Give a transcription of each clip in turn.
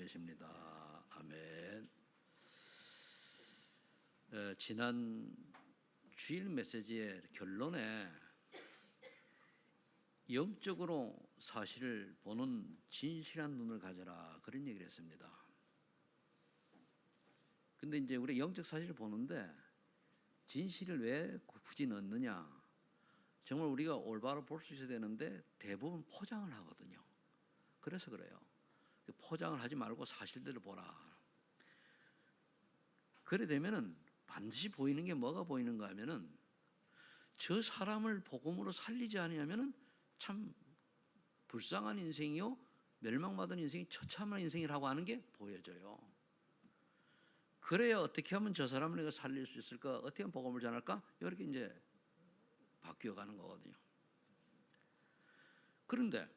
되십니다. 아멘. 지난 주일 메시지의 결론에 영적으로 사실을 보는 진실한 눈을 가져라, 그런 얘기를 했습니다. 근데 이제 우리 영적 사실을 보는데 진실을 왜 굳이 넣느냐? 정말 우리가 올바로 볼 수 있어야 되는데 대부분 포장을 하거든요. 그래서 그래요. 포장을 하지 말고 사실대로 보라. 그래 되면은 반드시 보이는 게 뭐가 보이는가 하면은 저 사람을 복음으로 살리지 않으면은 참 불쌍한 인생이요, 멸망받은 인생이 처참한 인생이라고 하는 게 보여져요. 그래야 어떻게 하면 저 사람을 내가 살릴 수 있을까? 어떻게 하면 복음을 전할까? 이렇게 이제 바뀌어가는 거거든요. 그런데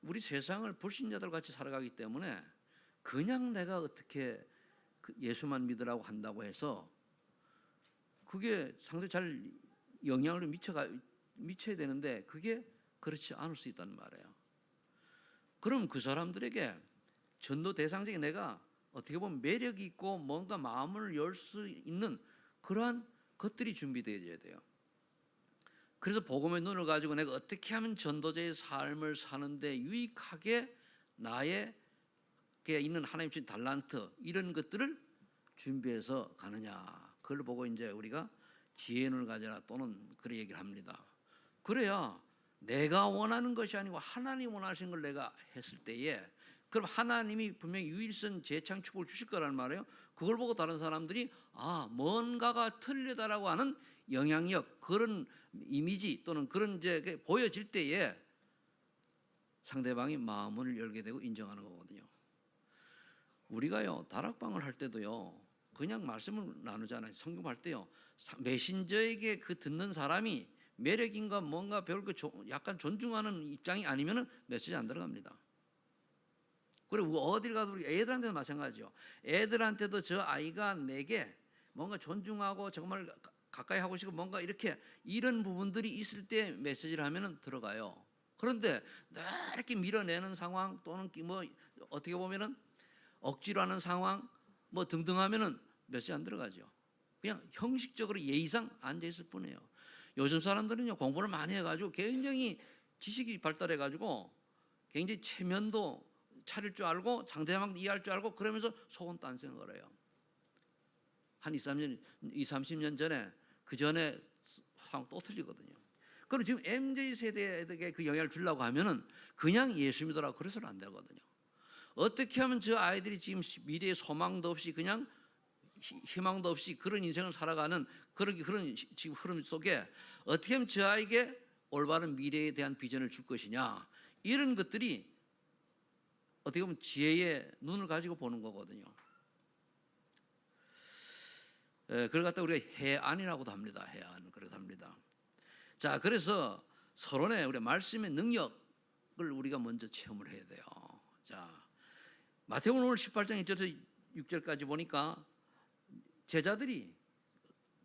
우리 세상을 불신자들 같이 살아가기 때문에 그냥 내가 어떻게 예수만 믿으라고 한다고 해서 그게 상당히 잘 영향을 미쳐야 되는데 그게 그렇지 않을 수 있다는 말이에요. 그럼 그 사람들에게 전도 대상자에게 내가 어떻게 보면 매력이 있고 뭔가 마음을 열 수 있는 그러한 것들이 준비되어야 돼요. 그래서 복음의 눈을 가지고 내가 어떻게 하면 전도자의 삶을 사는데 유익하게 나에게 있는 하나님 주신 달란트 이런 것들을 준비해서 가느냐, 그걸 보고 이제 우리가 지혜의 눈을 가져라 또는 그런 얘기를 합니다. 그래야 내가 원하는 것이 아니고 하나님이 원하시는 걸 내가 했을 때에 그럼 하나님이 분명히 유일성 재창축을 주실 거란 말이에요. 그걸 보고 다른 사람들이 뭔가가 틀리다라고 하는 영향력, 그런 이미지 또는 그런 이제 보여질 때에 상대방이 마음을 열게 되고 인정하는 거거든요. 우리가요 다락방을 할 때도요 그냥 말씀을 나누잖아요. 성경할 때요 메신저에게 그 듣는 사람이 매력인가 뭔가 별거 약간 존중하는 입장이 아니면은 메시지 안 들어갑니다. 그리고 어딜 가도 우리 애들한테도 마찬가지죠. 애들한테도 저 아이가 내게 뭔가 존중하고 정말 가까이 하고 싶고 뭔가 이런 부분들이 있을 때 메시지를 하면은 들어가요. 그런데 이렇게 밀어내는 상황 또는 뭐 어떻게 보면은 억지로 하는 상황 뭐 등등 하면은 메시지 안 들어가죠. 그냥 형식적으로 예의상 앉아 있을 뿐이에요. 요즘 사람들은요 공부를 많이 해가지고 굉장히 지식이 발달해가지고 굉장히 체면도 차릴 줄 알고 상대방도 이해할 줄 알고 그러면서 속은 딴 생각을 해요. 한 30년 전에 그 전에 상황 또 틀리거든요. 그럼 지금 MZ세대에게 그 영향을 주려고 하면은 그냥 예수 믿으라고 그래서는 안 되거든요. 어떻게 하면 저 아이들이 지금 미래에 소망도 없이 그냥 희망도 없이 그런 인생을 살아가는 그런 지금 흐름 속에 어떻게 하면 저 아이에게 올바른 미래에 대한 비전을 줄 것이냐, 이런 것들이 어떻게 보면 지혜의 눈을 가지고 보는 거거든요. 그걸 갖다 우리가 해안이라고도 합니다. 해안, 그래도 합니다. 자, 그래서 서론에 우리 말씀의 능력을 우리가 먼저 체험을 해야 돼요. 자, 마태복음 오늘 18장 1절에서 6절까지 보니까 제자들이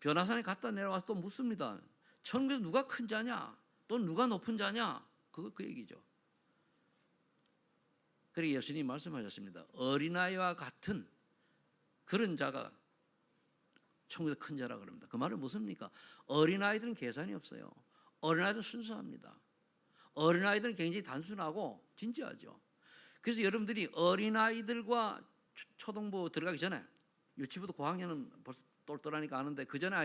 변화산에 갔다 내려와서 또 묻습니다. 천국에서 누가 큰 자냐? 또 누가 높은 자냐? 그 얘기죠. 그리고 예수님이 말씀하셨습니다. 어린아이와 같은 그런 자가 천국에서 큰 자라 그럽니다. 그 말은 무엇입니까? 어린아이들은 계산이 없어요. 어린아이들은 순수합니다. 어린아이들은 굉장히 단순하고 진지하죠. 그래서 여러분들이 어린아이들과 초등부 들어가기 전에 유치부도 고학년은 벌써 똘똘하니까 아는데 그 전에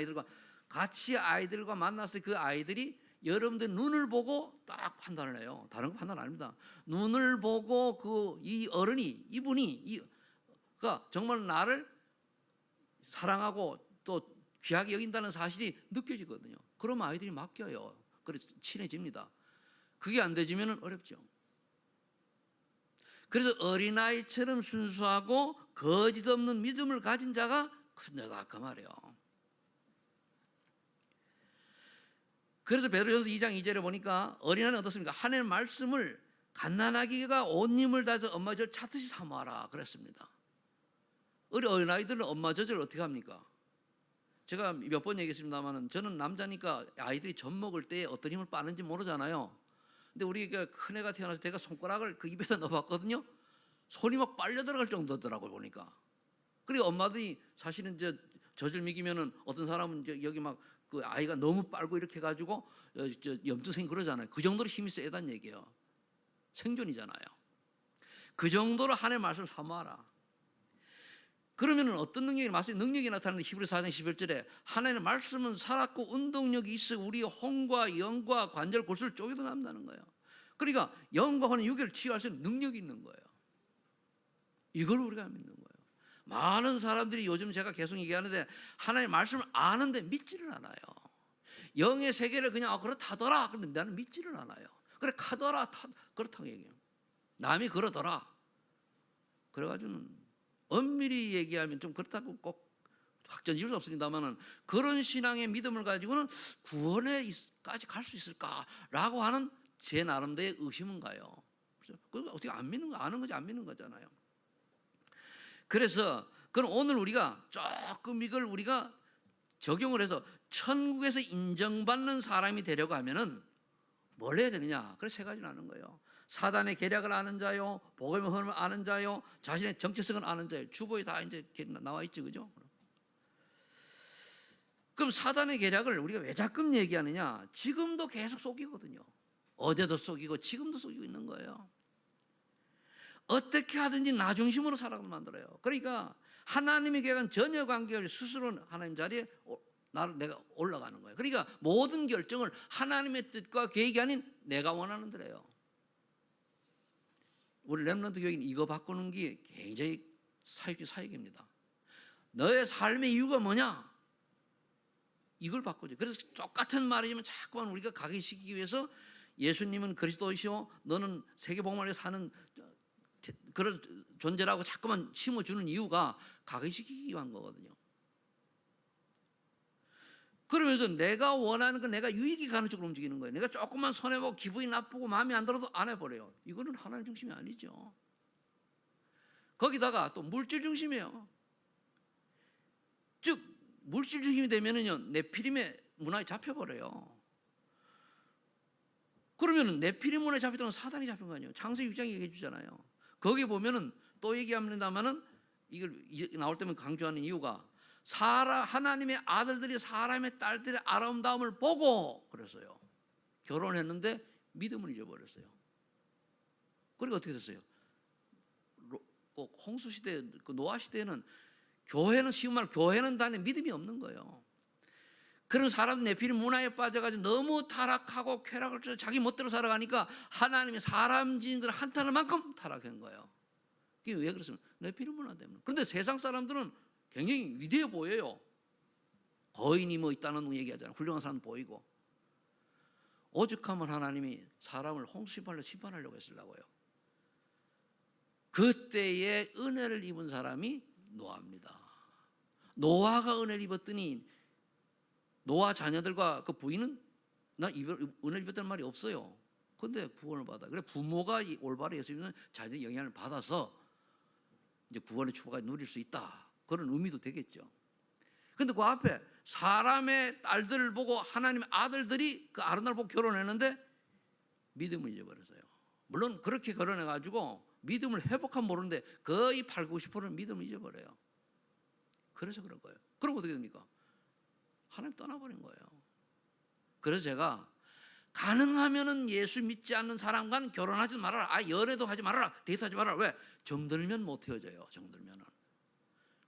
같이 아이들과 만났을 때 그 아이들이 여러분들 눈을 보고 딱 판단을 해요. 다른 거 판단 아닙니다. 눈을 보고 이 어른이 그러니까 정말 나를 사랑하고 또 귀하게 여긴다는 사실이 느껴지거든요. 그러면 아이들이 맡겨요. 그래서 친해집니다. 그게 안 되지면 어렵죠. 그래서 어린아이처럼 순수하고 거짓 없는 믿음을 가진 자가 큰 자다, 그 말이에요. 그래서 베드로전서 2장 2절에 보니까 어린아이는 어떻습니까? 하나님의 말씀을 갓난아기가 온 힘을 다해서 엄마 젖을 찾듯이 사모하라 그랬습니다. 우리 어린아이들은 엄마 젖을 어떻게 합니까? 제가 몇 번 얘기했습니다만 저는 남자니까 아이들이 젖 먹을 때 어떤 힘을 빠는지 모르잖아요. 근데 우리 큰애가 태어나서 제가 손가락을 그 입에다 넣어봤거든요. 손이 막 빨려 들어갈 정도더라고요, 보니까. 그리고 엄마들이 사실은 젖을 먹이면은 어떤 사람은 여기 막 그 아이가 너무 빨고 이렇게 해가지고 염증생 그러잖아요. 그 정도로 힘이 세다는 얘기예요. 생존이잖아요. 그 정도로 하나님의 말씀을 사모하라. 그러면 어떤 능력이 능력이 나타나는 히브리 4장 11절에 하나님의 말씀은 살았고 운동력이 있어 우리 혼과 영과 관절 골수를 쪼개도 남다는 거예요. 그러니까 영과 혼의 유괴를 치유할 수 있는 능력이 있는 거예요. 이걸 우리가 믿는 거예요. 많은 사람들이 요즘 제가 계속 얘기하는데 하나님의 말씀을 아는데 믿지를 않아요. 영의 세계를 그냥 그렇다더라. 그런데 나는 믿지를 않아요. 그래 카더라 그렇다고 얘기해요. 남이 그러더라. 그래가지고는 엄밀히 얘기하면 좀 그렇다고 꼭 확정 지을 수 없습니다만은 그런 신앙의 믿음을 가지고는 구원에까지 갈 수 있을까라고 하는 제 나름대로의 의심은 가요. 그래서 어떻게 안 믿는 거 아는 거지 안 믿는 거잖아요. 그래서 그럼 오늘 우리가 조금 이걸 우리가 적용을 해서 천국에서 인정받는 사람이 되려고 하면은 뭘 해야 되느냐? 그래서 세 가지를 아는 거예요. 사단의 계략을 아는 자요, 복음의 흐름을 아는 자요, 자신의 정체성을 아는 자요. 주보에 다 이제 나와 있지, 그죠? 그럼 사단의 계략을 우리가 왜 자꾸 얘기하느냐? 지금도 계속 속이거든요. 어제도 속이고 지금도 속이고 있는 거예요. 어떻게 하든지 나 중심으로 살아가게 만들어요. 그러니까 하나님의 계획은 전혀 관계없이 스스로 하나님 자리에 내가 올라가는 거예요. 그러니까 모든 결정을 하나님의 뜻과 계획이 아닌 내가 원하는 대로요. 우리 렘넌트 교회는 이거 바꾸는 게 굉장히 사역입니다. 너의 삶의 이유가 뭐냐? 이걸 바꾸죠. 그래서 똑같은 말이지만 자꾸만 우리가 각인시키기 위해서 예수님은 그리스도이시오, 너는 세계복음을 위해 사는 그런 존재라고 자꾸만 심어주는 이유가 각인시키기 위한 거거든요. 그러면서 내가 원하는 건 내가 유익이 가는 쪽으로 움직이는 거예요. 내가 조금만 손해보고 기분이 나쁘고 마음에 안 들어도 안 해버려요. 이거는 하나님 중심이 아니죠. 거기다가 또 물질 중심이에요. 즉 물질 중심이 되면은요 네피림의 문화에 잡혀버려요. 그러면은 네피림 문화에 잡혔던 건 사단이 잡힌 거 아니에요. 창세기 6장에 얘기해 주잖아요. 거기 보면은 또 얘기합니다만은 이걸 나올 때면 강조하는 이유가 하나님의 아들들이 사람의 딸들의 아름다움을 보고 그랬어요. 결혼했는데 믿음을 잊어버렸어요. 그러니까 어떻게 됐어요? 홍수 시대, 노아 시대에는 교회는 쉬운 말 교회는 다니 믿음이 없는 거예요. 그런 사람 네피림 문화에 빠져가지고 너무 타락하고 쾌락을 쫓아 자기 멋대로 살아가니까 하나님이 사람 지은 걸 한탄할 만큼 타락한 거예요. 그게 왜 그렇습니까? 네피림 문화 때문에. 그런데 세상 사람들은 굉장히 위대해 보여요. 거인이 뭐 있다는 얘기하잖아요. 훌륭한 사람 보이고. 오죽하면 하나님이 사람을 홍수심판으로 심판하려고 했으려고요. 그때의 은혜를 입은 사람이 노아입니다. 노아가 은혜를 입었더니 노아 자녀들과 그 부인은 나 은혜를 입었다는 말이 없어요. 그런데 구원을 받아. 그래 부모가 올바로 예수 믿는 자녀의 영향을 받아서 이제 구원의 축복까지 누릴 수 있다. 그런 의미도 되겠죠. 그런데 그 앞에 사람의 딸들을 보고 하나님의 아들들이 그 아름다움을 보고 결혼했는데 믿음을 잊어버렸어요. 물론 그렇게 결혼해가지고 믿음을 회복하면 모르는데 거의 80~90%는 믿음을 잊어버려요. 그래서 그런 거예요. 그럼 어떻게 됩니까? 하나님 떠나버린 거예요. 그래서 제가 가능하면은 예수 믿지 않는 사람과는 결혼하지 말아라. 연애도 하지 말아라. 데이트하지 말아라. 왜? 정들면 못 헤어져요. 정들면은.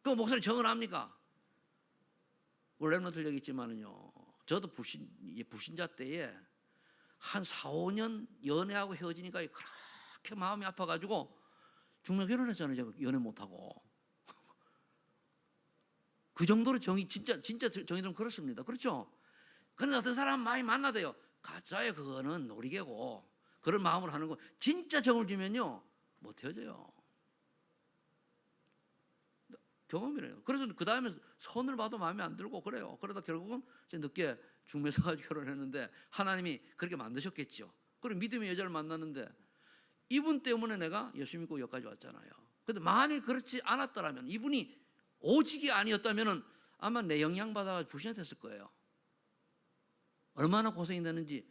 그 목사님 정을 합니까? 렘넌트 얘기 있지만은요. 저도 불신자 때에 한 4~5년 연애하고 헤어지니까 그렇게 마음이 아파가지고 중매 결혼했잖아요. 제가 연애 못하고. 그 정도로 진짜 정의들은 그렇습니다. 그렇죠? 그런데 어떤 사람 많이 만나대요. 가짜예요. 그거는 놀이개고. 그런 마음으로 하는 거. 진짜 정을 주면요. 못 헤어져요. 경험이래요. 그래서 그 다음에 선을 봐도 마음에 안 들고 그래요. 그러다 결국은 늦게 중매서 가지고 결혼했는데 하나님이 그렇게 만드셨겠죠. 그리고 믿음의 여자를 만났는데 이분 때문에 내가 예수 믿고 여기까지 왔잖아요. 그런데 만일 그렇지 않았더라면 이분이 오직이 아니었다면 아마 내 영향받아 불신이 됐을 거예요. 얼마나 고생이 되는지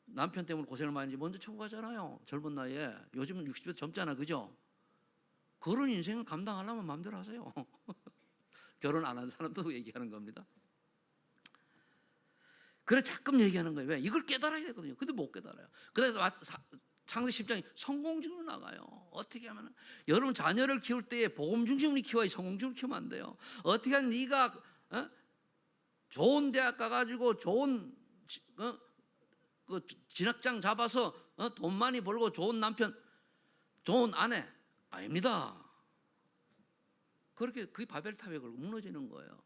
남편 때문에 고생을 많이 했는지 먼저 천국 가잖아요. 젊은 나이에. 요즘은 60대 젊잖아. 그죠? 그런 인생을 감당하려면 마음대로 하세요. 결혼 안 한 사람도 얘기하는 겁니다. 그래 자꾸 얘기하는 거예요. 왜? 이걸 깨달아야 되거든요. 근데 못 깨달아요. 그래서 창세기 10장이 성공적으로 나가요. 어떻게 하면 여러분 자녀를 키울 때에 복음 중심으로 키워야 성공적으로 키우면 안 돼요. 어떻게 하면 네가 좋은 대학 가가지고 좋은 그 진학장 잡아서 돈 많이 벌고 좋은 남편, 좋은 아내 아닙니다. 그렇게 그게 바벨탑에 걸고 무너지는 거예요.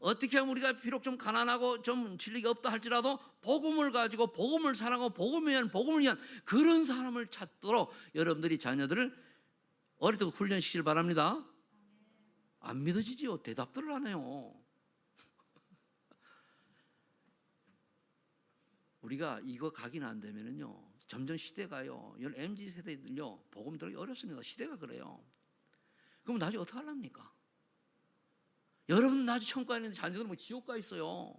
어떻게 하면 우리가 비록 좀 가난하고 좀 진리가 없다 할지라도 복음을 가지고 복음을 사랑하고 복음을 위한 그런 사람을 찾도록 여러분들이 자녀들을 어릴 때 훈련시키길 바랍니다. 안 믿어지지요. 대답들을 안 해요. 우리가 이거 각인 안 되면은요 점점 시대가요 MZ 세대들요 복음 들기 어렵습니다. 시대가 그래요. 그럼 나중에 어떻게 하랍니까? 여러분 나중에 천국 가 있는데 자녀들은 뭐 지옥 가 있어요.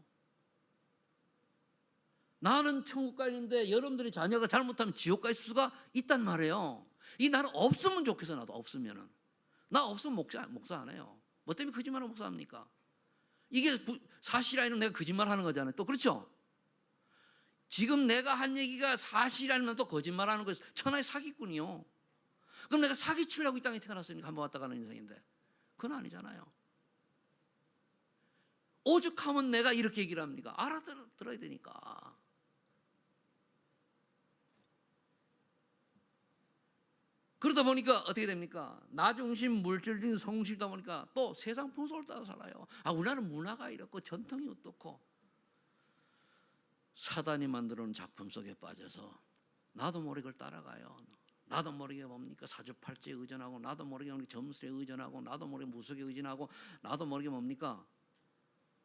나는 천국 가 있는데 여러분들이 자녀가 잘못하면 지옥 가 있을 수가 있단 말이에요. 이 나는 없으면 좋겠어. 나도 없으면은 나 없으면 목사 안 해요. 뭐 때문에 거짓말을 목사합니까? 이게 사실 아니면 내가 거짓말 하는 거잖아요. 또 그렇죠? 지금 내가 한 얘기가 사실 아니면 또 거짓말 하는 거예요. 천하의 사기꾼이요. 그럼 내가 사기치려고 이 땅에 태어났으니까 한번 왔다 가는 인생인데 그건 아니잖아요. 오죽하면 내가 이렇게 얘기를 합니까? 알아들어야 되니까. 그러다 보니까 어떻게 됩니까? 나 중심, 물질 중심, 성실다 보니까 또 세상 풍속을 따라 살아요. 우리나라는 문화가 이렇고 전통이 어떻고 사단이 만들어놓은 작품 속에 빠져서 나도 모르게 그걸 따라가요. 나도 모르게 뭡니까? 사주팔자에 의존하고 나도 모르게 점수에 의존하고 나도 모르게 무속에 의존하고 나도 모르게 뭡니까?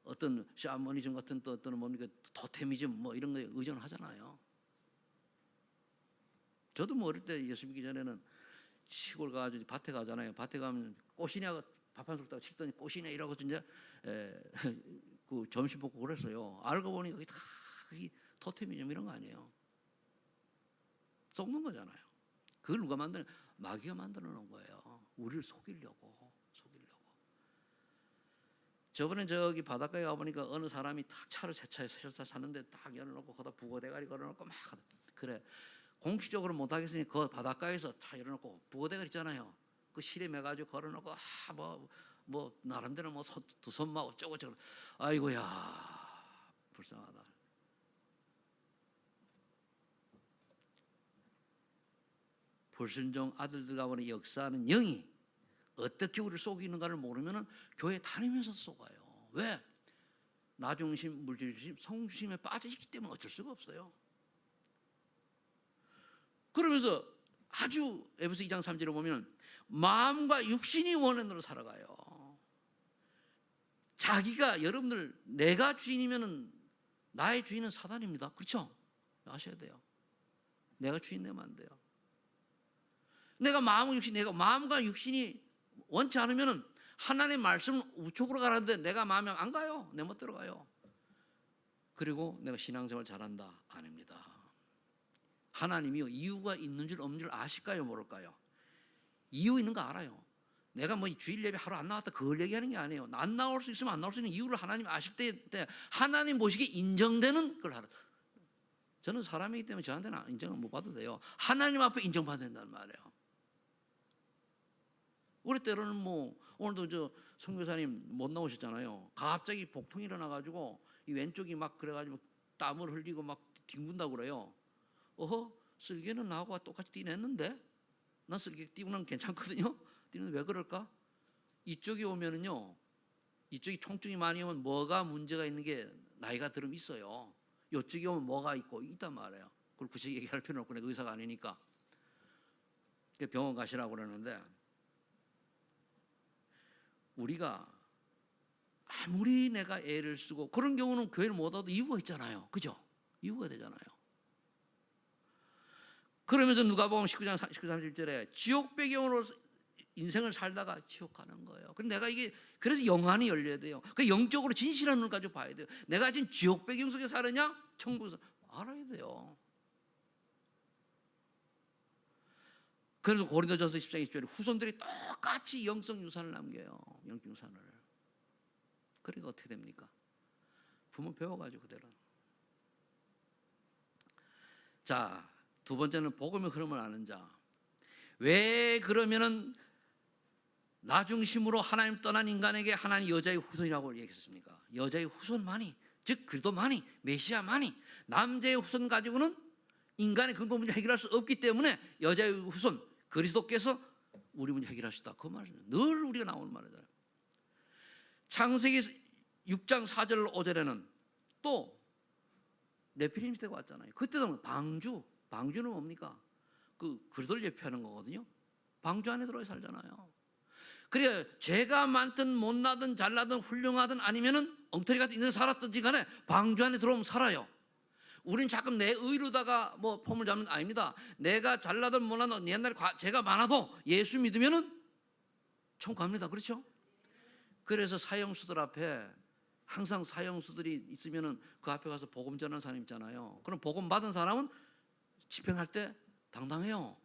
어떤 샤머니즘 같은 또 어떤 뭡니까? 토테미즘 뭐 이런 거에 의존하잖아요. 저도 뭐 어릴 때 예수 믿기 전에는 시골 가가지고 밭에 가잖아요. 밭에 가면 꽃이냐 밥 한 술 따고 식더니 꽃이냐 이러고 이제 그 점심 먹고 그랬어요. 알고 보니 그게 다 그게 토테미즘 이런 거 아니에요. 속는 거잖아요. 그걸 누가 만드는? 마귀가 만들어 놓은 거예요. 우리를 속이려고. 저번에 저기 바닷가에 가보니까 어느 사람이 탁 차를 새 차에 세차 사는데 딱 열어놓고 거기다 부거대가리 걸어놓고 막 그래. 공식적으로 못하겠으니 그 바닷가에서 차 열어놓고 부거대가리 있잖아요. 그 실에 매가지고 걸어놓고 뭐 나름대로 뭐 두 손 막 어쩌고저쩌고. 아이고야 불쌍하다. 불순종 아들들 가보니 역사하는 영이 어떻게 우리를 속이는가를 모르면 교회 다니면서 속아요. 왜? 나중심, 물질심, 성심에 빠져있기 때문에 어쩔 수가 없어요. 그러면서 아주 에베소 2장 3절에 보면 마음과 육신이 원하는 대로 살아가요. 자기가 여러분들 내가 주인이면 나의 주인은 사단입니다. 그렇죠? 아셔야 돼요. 내가 주인 되면 안 돼요. 내가 마음과 육신이 원치 않으면 하나님의 말씀 우측으로 가라는데 내가 마음에 안 가요. 내 멋대로 가요. 그리고 내가 신앙생활 잘한다. 아닙니다. 하나님이요 이유가 있는 줄 없는 줄 아실까요? 모를까요? 이유 있는 거 알아요. 내가 뭐 주일 예배 하루 안 나왔다 그걸 얘기하는 게 아니에요. 안 나올 수 있으면 안 나올 수 있는 이유를 하나님 아실 때 하나님 보시기에 인정되는 걸 하라. 저는 사람이기 때문에 저한테는 인정을 못 받아도 돼요. 하나님 앞에 인정받아야 된다는 말이에요. 우리 때로는 뭐 오늘도 저 선교사님 못 나오셨잖아요. 갑자기 복통이 일어나가지고 이 왼쪽이 막 그래가지고 땀을 흘리고 막 뒹군다고 그래요. 쓸개는 나하고 똑같이 뛰냈는데 난 쓸개 뛰고 나면 괜찮거든요. 뛰는데 왜 그럴까? 이쪽이 오면은요 이쪽이 통증이 많이 오면 뭐가 문제가 있는 게 나이가 들으면 있어요. 이쪽이 오면 뭐가 있단 말이에요. 그걸 굳이 얘기할 필요는 없고 내가 의사가 아니니까 병원 가시라고 그러는데 우리가 아무리 내가 애를 쓰고 그런 경우는 교회를 못 와도 이유가 있잖아요. 그죠? 이유가 되잖아요. 그러면서 누가복음 19장 31절에 지옥 배경으로 인생을 살다가 지옥 가는 거예요. 근데 내가 이게 그래서 영안이 열려야 돼요. 그 영적으로 진실한 눈을 가지고 봐야 돼요. 내가 지금 지옥 배경 속에 살느냐 천국에서 알아야 돼요. 그래서 고린도전서 10장 20절에 후손들이 똑같이 영성 유산을 남겨요. 영적 유산을. 그러니까 어떻게 됩니까? 부모 배워가지고 그대로. 자, 두 번째는 복음의 흐름을 아는 자. 왜 그러면은 나 중심으로 하나님 떠난 인간에게 하나님 여자의 후손이라고 얘기했습니까? 여자의 후손만이, 즉 그리스도만이, 메시아만이 남자의 후손 가지고는 인간의 근본 문제 해결할 수 없기 때문에 여자의 후손 그리스도께서 우리 문제 해결할 수 있다. 그 말이에요. 늘 우리가 나오는 말이잖아요. 창세기 6장 4절 5절에는 또 네피림 시대가 왔잖아요. 그때도 방주는 뭡니까? 그 그리스도를 예표하는 거거든요. 방주 안에 들어가 살잖아요. 그래, 죄가 많든 못나든 잘나든 훌륭하든 아니면은 엉터리 같은 인생 살았든지 간에 방주 안에 들어오면 살아요. 우린 자꾸 내 의로다가 뭐 폼을 잡는 거 아닙니다. 내가 잘나든 못나든 옛날에 죄가 많아도 예수 믿으면은 천국 갑니다. 그렇죠? 그래서 사형수들 앞에 항상 사형수들이 있으면은 그 앞에 가서 복음 전하는 사람 있잖아요. 그럼 복음 받은 사람은 집행할 때 당당해요.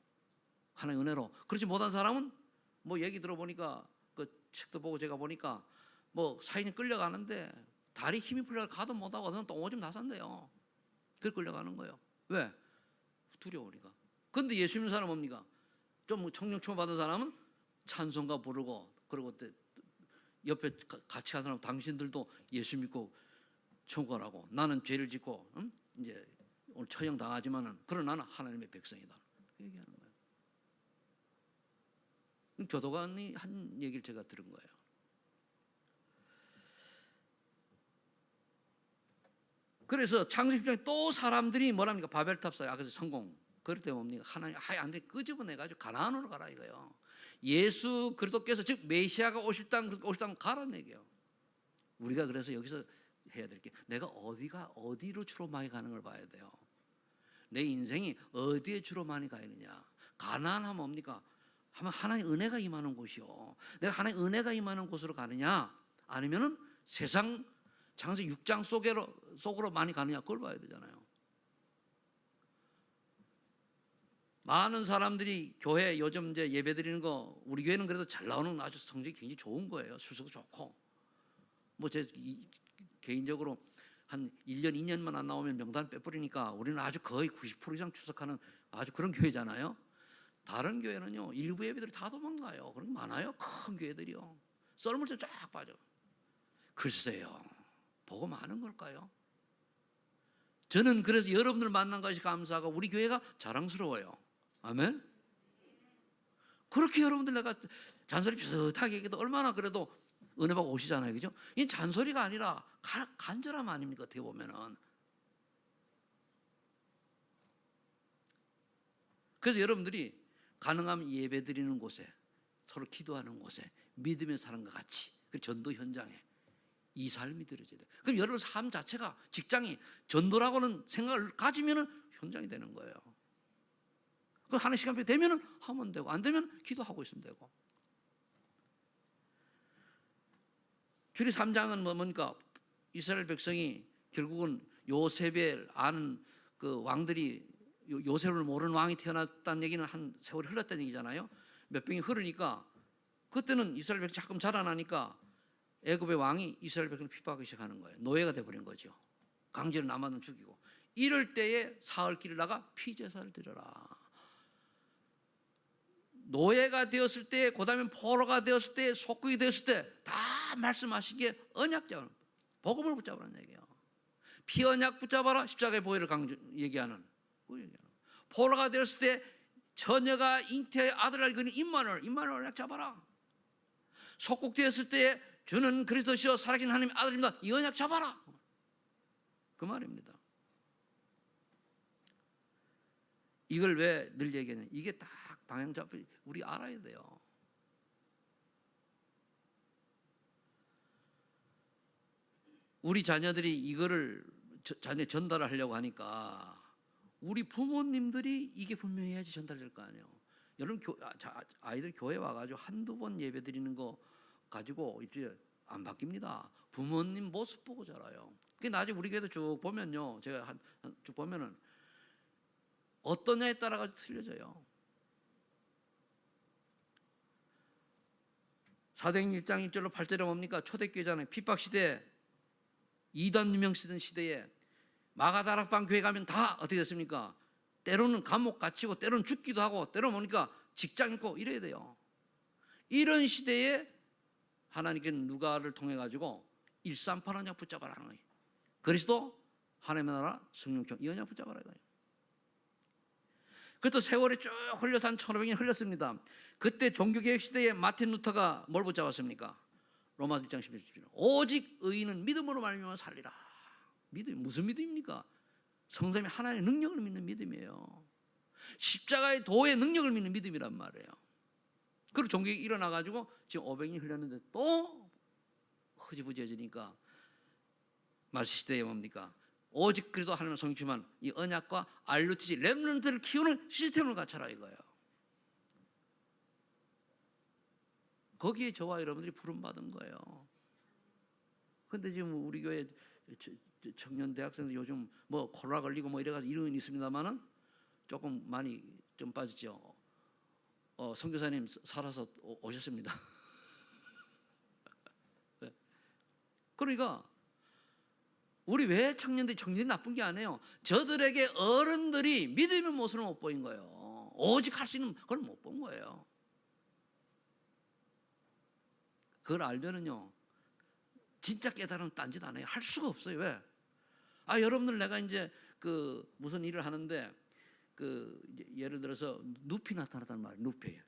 하나의 은혜로. 그렇지 못한 사람은 뭐 얘기 들어보니까 그 책도 보고 제가 보니까 뭐 사인이 끌려가는데 다리 힘이 풀려 가도 못하고 어느 똥오줌 다 싼대요. 그래 끌려가는 거예요. 왜? 두려우니까. 근데 예수 믿는 사람은 뭡니까? 좀 청령 추모 받은 사람은 찬송가 부르고 그리고 옆에 같이 간 사람 당신들도 예수 믿고 천국 가라고. 나는 죄를 짓고 이제 오늘 처형 당하지만은 그러나 나는 하나님의 백성이다. 얘기하는 거예요. 교도관이 한 얘기를 제가 들은 거예요. 그래서 창세기 10장에 또 사람들이 뭐랍니까? 바벨탑 쌓여 그래서 성공. 그럴 때 뭡니까? 하나님 안 돼 끄집어내가지고 가나안으로 가라 이거예요. 예수 그리스도께서 즉 메시아가 오실 땅 가라는 얘기예요. 우리가 그래서 여기서 해야 될 게 내가 어디로 주로 많이 가는 걸 봐야 돼요. 내 인생이 어디에 주로 많이 가야 되냐. 가나안하면 뭡니까? 하면 하나님 은혜가 임하는 곳이요. 내가 하나님 은혜가 임하는 곳으로 가느냐 아니면은 세상 창세기 6장 속으로 많이 가느냐 그걸 봐야 되잖아요. 많은 사람들이 교회 요즘 이제 예배 드리는 거 우리 교회는 그래도 잘 나오는 아주 성적이 굉장히 좋은 거예요. 수석도 좋고 뭐 제 개인적으로 한 1년 2년만 안 나오면 명단 빼버리니까 우리는 아주 거의 90% 이상 출석하는 아주 그런 교회잖아요. 다른 교회는요 일부 예배들이 다 도망가요. 그런 게 많아요. 큰 교회들이요. 썰물 쫙 빠져. 글쎄요. 보고 많은 걸까요? 저는 그래서 여러분들 만난 것이 감사하고 우리 교회가 자랑스러워요. 아멘. 그렇게 여러분들 내가 잔소리 비슷하게 얘기해도 얼마나 그래도 은혜 받고 오시잖아요. 그죠? 이 잔소리가 아니라 간절함 아닙니까? 어떻게 보면은. 그래서 여러분들이 가능하면 예배 드리는 곳에 서로 기도하는 곳에 믿음의 사람과 같이 그 전도 현장에 이 삶이 들어져야 돼요. 그럼 여러분 삶 자체가 직장이 전도라고는 생각을 가지면은 현장이 되는 거예요. 그 하는 시간표 되면은 하면 되고 안 되면 기도하고 있으면 되고. 주리 3장은 뭡니까? 이스라엘 백성이 결국은 요셉을 아는 그 왕들이 요셉을 모르는 왕이 태어났다는 얘기는 한 세월이 흘렀다는 얘기잖아요. 몇 병이 흐르니까 그때는 이스라엘 백성이 자꾸 자라나니까 애굽의 왕이 이스라엘 백성을 핍박하기 시작하는 거예요. 노예가 돼버린 거죠. 강제로 남아는 죽이고. 이럴 때에 사흘길을 나가 피제사를 드려라. 노예가 되었을 때, 그 다음에 포로가 되었을 때, 속국이 되었을 때 다 말씀하신 게 언약자, 복음을 붙잡으라는 얘기예요. 피언약 붙잡아라. 십자가의 보혈을 얘기하는. 포로가 되었을 때 처녀가 잉태의 아들을 알고 있는 임마누엘 언약 잡아라. 속국 되었을 때 주는 그리스도시요 살아계신 하나님의 아들입니다. 이 언약 잡아라. 그 말입니다. 이걸 왜 늘 얘기하냐? 이게 딱 방향 잡혀 우리 알아야 돼요. 우리 자녀들이 이거를 자녀 전달을 하려고 하니까 우리 부모님들이 이게 분명히 해야지 전달될 거 아니에요. 여러분 아이들 교회 와가지고 한두 번 예배 드리는 거 가지고 이제 안 바뀝니다. 부모님 모습 보고 자라요. 그 나중에 우리 교회도 쭉 보면요, 제가 쭉 보면은 어떠냐에 따라 가지고 틀려져요. 사도행전 1장 1절로 8절에 뭡니까? 초대교회잖아요. 핍박시대에 이단 유명 쓰던 시대에 마가다락방 교회 가면 다 어떻게 됐습니까? 때로는 감옥 갇히고 때로는 죽기도 하고 때로는 뭡니까? 직장 잃고 이래야 돼요. 이런 시대에 하나님께는 누가를 통해 가지고 138 언약 붙잡아라는 거예요. 그리스도 하나님의 나라 성령청 이 언약 붙잡아라 이거예요. 그것도 세월이 쭉 흘려서 한 1500년 흘렸습니다. 그때 종교개혁 시대에 마틴 루터가 뭘 붙잡았습니까? 로마 1장 11절 오직 의인은 믿음으로 말미암아 살리라. 믿음 무슨 믿음입니까? 성삼위 하나님의 능력을 믿는 믿음이에요. 십자가의 도의 능력을 믿는 믿음이란 말이에요. 그리고 종교개혁이 일어나가지고 지금 500년이 흘렸는데 또 흐지부지해지니까 말세시대에 뭡니까? 오직 그래도 하나님의 성취만 이 언약과 RUTC 렘넌트를 키우는 시스템을 갖춰라 이거예요. 거기에 저와 여러분들이 부름받은 거예요. 그런데 지금 우리 교회 청년 대학생들 요즘 뭐 콜라 걸리고 뭐 이래가지고 이런 건 있습니다만은 조금 많이 좀 빠졌죠. 선교사님 살아서 오셨습니다. 그러니까 우리 왜 청년들이 나쁜 게 아니에요. 저들에게 어른들이 믿음의 모습을 못 보인 거예요. 오직 할 수 있는 그걸 못 본 거예요. 그걸 알면은요 진짜 깨달으면 딴짓 안 해요. 할 수가 없어요. 왜? 여러분들 내가 이제 그 무슨 일을 하는데 그 예를 들어서 눕이 나타났단 말이에요. 눕이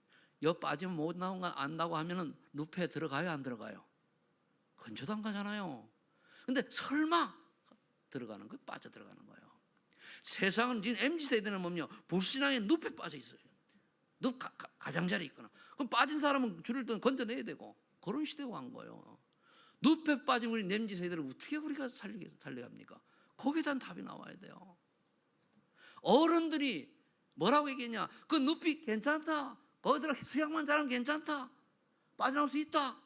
여 빠지면 못 나온 거 안다고 하면은 눕에 들어가요 안 들어가요? 근처도 안 가잖아요. 근데 설마 들어가는 거 빠져 들어가는 거예요. 세상은 지금 MZ세대는 뭐냐 불신앙의 눕에 빠져 있어요. 눕 가장자리 있거나 그럼 빠진 사람은 줄을 건져내야 되고 그런 시대가 간 거예요. 눕에 빠진 우리 MZ세대를 어떻게 우리가 살려갑니까? 거기에 대한 답이 나와야 돼요. 어른들이 뭐라고 얘기했냐? 그 눕이 괜찮다. 거기 들어 수영만 잘하면 괜찮다. 빠져나올 수 있다.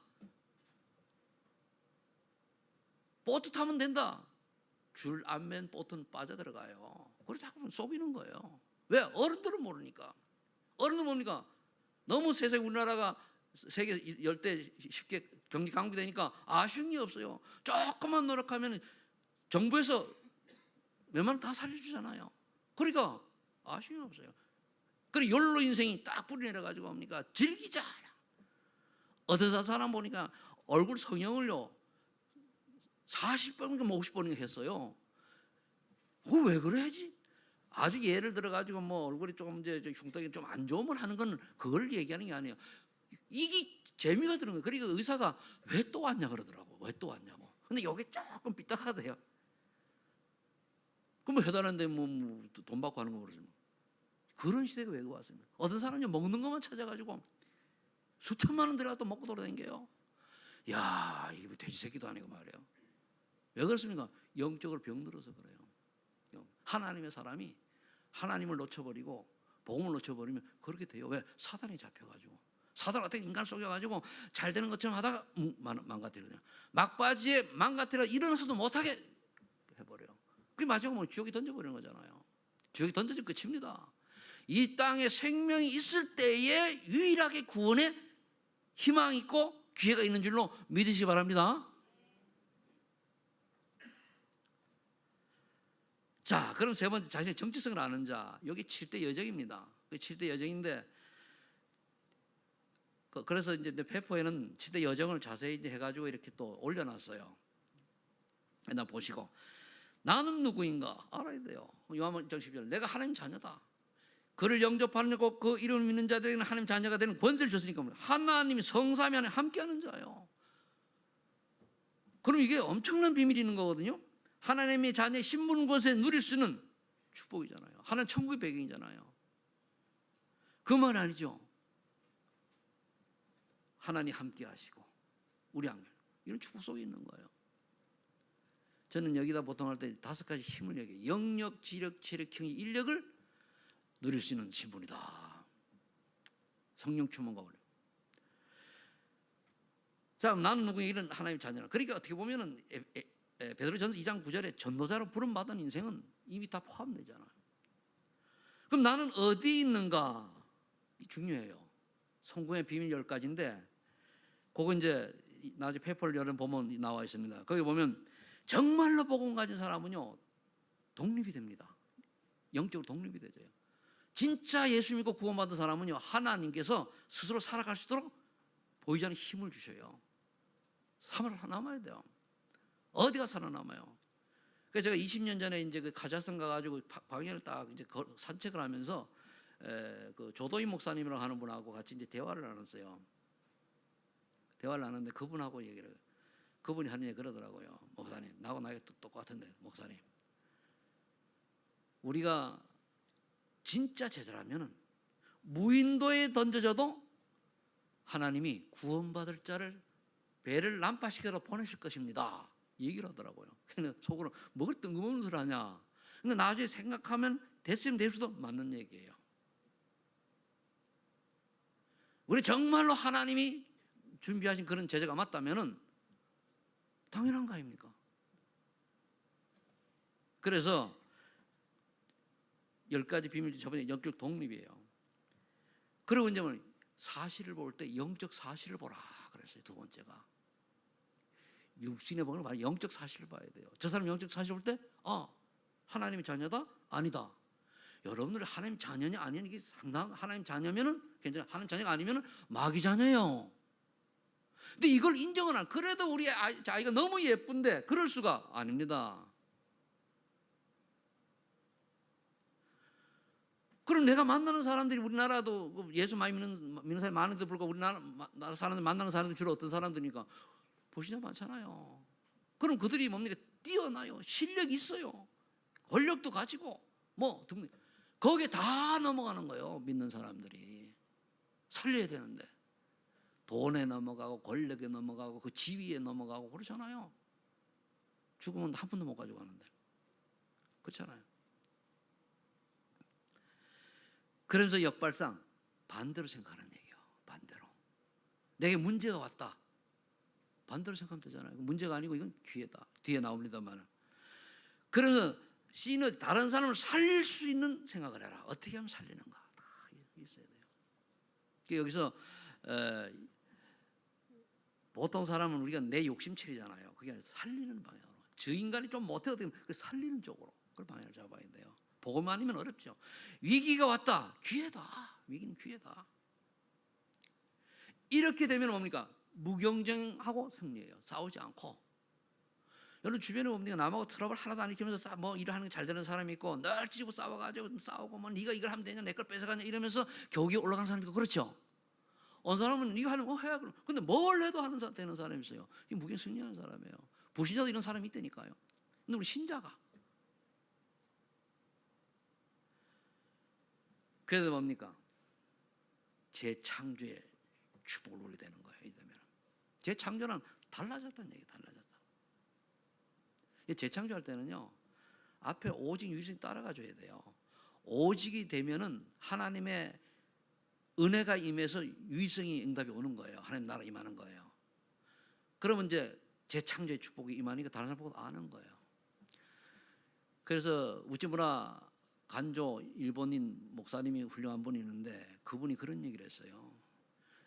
보트 타면 된다. 줄 안 맨 보트는 빠져들어가요. 그래서 자꾸 속이는 거예요. 왜? 어른들은 모르니까. 어른들은 뭡니까? 너무 세상에 우리나라가 세계 열대 쉽게 경기 강국되니까 아쉬운 게 없어요. 조금만 노력하면 정부에서 웬만하면 다 살려주잖아요. 그러니까 아쉬운 게 없어요. 그리고 욜로 인생이 딱 뿌리 내려가지고 뭡니까? 즐기자. 어디서 사람 보니까 얼굴 성형을요 40번인가 50번인가 했어요. 그거 왜 그래야지? 아주 예를 들어가지고 뭐 얼굴이 조금 이제 흉터기 좀 안 좋으면 하는 건 그걸 얘기하는 게 아니에요. 이게 재미가 드는 거예요. 그러니까 의사가 왜 또 왔냐 그러더라고. 왜 또 왔냐고. 근데 여기 조금 삐딱하대요. 그럼 뭐 해달라는데 뭐 돈 받고 하는 거 모르지. 그런 시대가 왜 왔습니까? 어떤 사람이 먹는 것만 찾아가지고 수천만 원 들어가 또 먹고 돌아다니게요. 야, 이거 돼지 새끼도 아니고 말이에요. 왜 그렇습니까? 영적으로 병들어서 그래요. 하나님의 사람이 하나님을 놓쳐버리고 복음을 놓쳐버리면 그렇게 돼요. 왜? 사단이 잡혀가지고 사단한테 인간 속여가지고 잘 되는 것처럼 하다가 망가뜨리거든요. 막바지에 망가뜨려 일어나서도 못하게 해버려요. 그게 마지막에 지옥에 던져버리는 거잖아요. 지옥에 던져지면 끝입니다. 이 땅에 생명이 있을 때에 유일하게 구원에 희망이 있고 기회가 있는 줄로 믿으시기 바랍니다. 자, 그럼 세 번째 자신의 정체성을 아는 자. 여기 7대 여정입니다. 7대 여정인데 그래서 이제 페퍼에는 7대 여정을 자세히 이제 해가지고 이렇게 또 올려놨어요. 나 보시고 나는 누구인가 알아야 돼요. 요한복음 1장 12절 내가 하나님 자녀다. 그를 영접하려고 그 이름을 믿는 자들에게는 하나님 자녀가 되는 권세를 줬으니까 하나님이 성삼위 안에 함께하는 자예요. 그럼 이게 엄청난 비밀이 있는 거거든요. 하나님의 자녀의 신분 권세 누릴 수 있는 축복이잖아요. 하나님 천국의 배경이잖아요. 그 말 아니죠. 하나님 함께 하시고 우리 안경 이런 축복 속에 있는 거예요. 저는 여기다 보통 할 때 5가지 힘을 얘기해요. 영력, 지력, 체력, 형의 인력을 누릴 수 있는 신분이다. 성령 충만과 원래. 자, 나는 누구 이런 하나님의 자녀라. 그러니까 어떻게 보면은 베드로전서 2장 9절에 전도자로 부름받은 인생은 이미 다 포함되잖아요. 그럼 나는 어디 있는가? 중요해요. 성공의 비밀 10가지인데 그거 이제 나중에 페이퍼를 여러 보면 나와 있습니다. 거기 보면 정말로 복음 가진 사람은요 독립이 됩니다. 영적으로 독립이 되죠. 진짜 예수 믿고 구원받은 사람은요 하나님께서 스스로 살아갈 수 있도록 보이지 않는 힘을 주셔요. 살아남아야 돼요. 어디가 살아남아요? 그래서 제가 20년 전에 이제 그 가자성 가가지고 광야를 딱 이제 산책을 하면서 그 조도인 목사님이라고 하는 분하고 같이 이제 대화를 나눴어요. 대화를 나눴는데 그분하고 얘기를 해요. 그분이 하는 얘기 그러더라고요. 목사님, 나하고 나이가 똑같은데 목사님, 우리가 진짜 제자라면은 무인도에 던져져도 하나님이 구원받을 자를 배를 난파시켜서 보내실 것입니다. 얘기를 하더라고요. 근데 속으로 뭘 뜬금없는 소리 하냐. 근데 나중에 생각하면 됐으면 될 수도 맞는 얘기예요. 우리 정말로 하나님이 준비하신 그런 제자가 맞다면은 당연한 거 아닙니까? 그래서 10가지 비밀 중 저번에 영적 독립이에요. 그리고 이제 사실을 볼 때 영적 사실을 보라 그랬어요. 두 번째가 육신의 복을 봐야 영적 사실을 봐야 돼요. 저 사람 영적 사실 볼 때 하나님의 자녀다? 아니다. 여러분들이 하나님 자녀냐 아니냐 이게 상당. 하나님 자녀면은 괜찮아. 하나님 자녀가 아니면은 마귀 자녀예요. 근데 이걸 인정은 안. 그래도 우리 아이가 너무 예쁜데 그럴 수가 아닙니다. 그럼 내가 만나는 사람들이 우리나라도 예수 많이 믿는 사람이 많은데 불구하고 우리나라 사람들 만나는 사람들이 주로 어떤 사람들이니까 불신자 많잖아요. 그럼 그들이 뭡니까? 뛰어나요. 실력이 있어요. 권력도 가지고 뭐 등등. 거기에 다 넘어가는 거예요. 믿는 사람들이. 살려야 되는데 돈에 넘어가고 권력에 넘어가고 그 지위에 넘어가고 그렇잖아요. 죽으면 한 푼도 못 가져가는데 그렇잖아요. 그러면서 역발상 반대로 생각하는 얘기예요. 반대로. 내게 문제가 왔다. 반대로 생각하면 되잖아요. 문제가 아니고 이건 기회다. 뒤에 나옵니다만. 그러면서 C는 다른 사람을 살릴 수 있는 생각을 해라. 어떻게 하면 살리는가. 다 있어야 돼요. 여기서 보통 사람은 우리가 내 욕심체이잖아요. 그게 아니라 살리는 방향으로. 저 인간이 좀 못해 어떻게 그 살리는 쪽으로 그걸 방향을 잡아야 돼요. 복음 아니면 어렵죠. 위기가 왔다. 기회다. 위기는 기회다. 이렇게 되면 뭡니까? 무경쟁하고 승리해요. 싸우지 않고. 여러분 주변에 뭡니까? 남하고 트러블 하나도 안 일으키면서 뭐 일을 하는 게 잘 되는 사람이 있고 늘 찌고 싸워가지고 싸우고 뭐 네가 이걸 하면 되냐 내 걸 뺏어가냐 이러면서 겨우겨우 올라가는 사람이 있고 그렇죠. 어느 사람은 이거 하는 거 해야 그럼. 근데 뭘 해도 되는 사람이 있어요. 이 무경 승리하는 사람이에요. 불신자도 이런 사람이 있다니까요. 근데 우리 신자가 그래서 뭡니까? 재창조의 축복을 누리게 되는 거예요. 이러면 재창조는 달라졌다는 얘기, 달라졌다. 재창조할 때는요, 앞에 오직 유익성이 따라가줘야 돼요. 오직이 되면은 하나님의 은혜가 임해서 유익성이 응답이 오는 거예요. 하나님 나라 임하는 거예요. 그러면 이제 재창조의 축복이 임하니까 다른 사람 보고 아는 거예요. 그래서 우찌무라 간조 일본인 목사님이 훌륭한 분이 있는데 그분이 그런 얘기를 했어요.